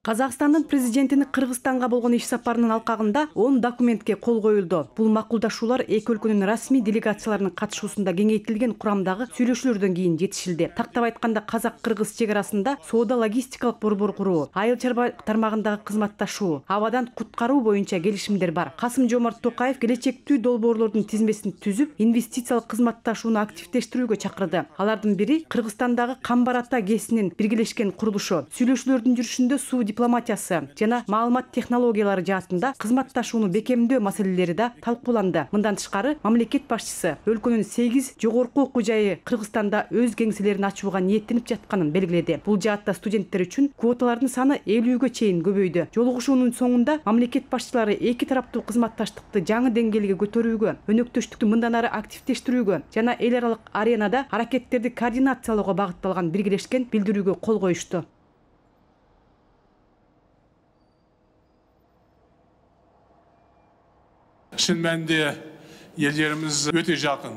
Казакстандын президентinin Кыргызстанга болгон иш сапарынын алкагында 10 документке кол коюлду. Бул макулдашуулар эки өлкөнүн расмий делегацияларынын катышуусунда кеңейтилген курамдагы сүйлөшүүлөрдөн кийин жетишилди. Тактап айтканда, казак-кыргыз чек арасында соода логистикалык борбор куруу, айыл чарба тармагындагы кызматташуу, абадан куткаруу боюнча келишимдер бар. Касым-Жомарт Токаев келечектүү долбоорлордун тизмесин түзүп, инвестициялык кызматташууну активдештирүүгө чакырды. Алардын бири Кыргызстандагы Камбар-Ата ГЭСинин биргелешкен курулушу. Сүйлөшүүлөрдүн жүрүшүндө суу дипломатиясы жана маалымат технологиялары жаатында кызматташууну бекемдөө маселелери да талкууланды. Мындан тышкары, мамлекет башчысы өлкөнүн 8 жогорку окуу жайы Кыргызстанда өз кеңселерин ачууга ниеттенип жатканын белгиледи. Бул жаатта студенттер үчүн квоталардын саны 50-ге чейин көбөйдү. Жолугушуунун соңунда мамлекет башчылары эки тараптуу кызматташтыкты жаңы деңгээлге көтөрүүгө, өнөктөштүктү мындан ары активдештирүүгө жана эл аралык аренада аракеттерди координациялоого багытталган биргелешкен билдирүүгө кол коюшту. Шын мәнінде елдерimiz өте жақын.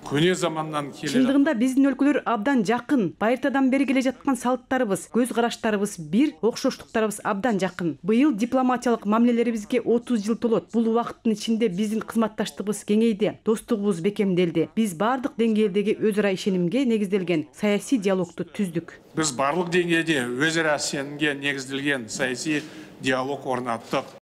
Көне заманнан келе Чындыгында биздин өлкөлөр абдан жакын. Байыртадан бери келе жаткан салттарыбыз, көз караштарыбыз бир, окшоштуктарыбыз абдан жакын. Быйыл дипломатиялык мамилелерибизге 30 жыл толот. Бул убакыттын ичинде биздин кызматташтыгыбыз кеңейди, достугубуз бекемделди. Биз бардык деңгээлдеги өз ара ишенимге негизделген саясий диалогду түздүк. Біз барлық деңгейде өз ара сенімге негізделген саяси диалог орнаттық.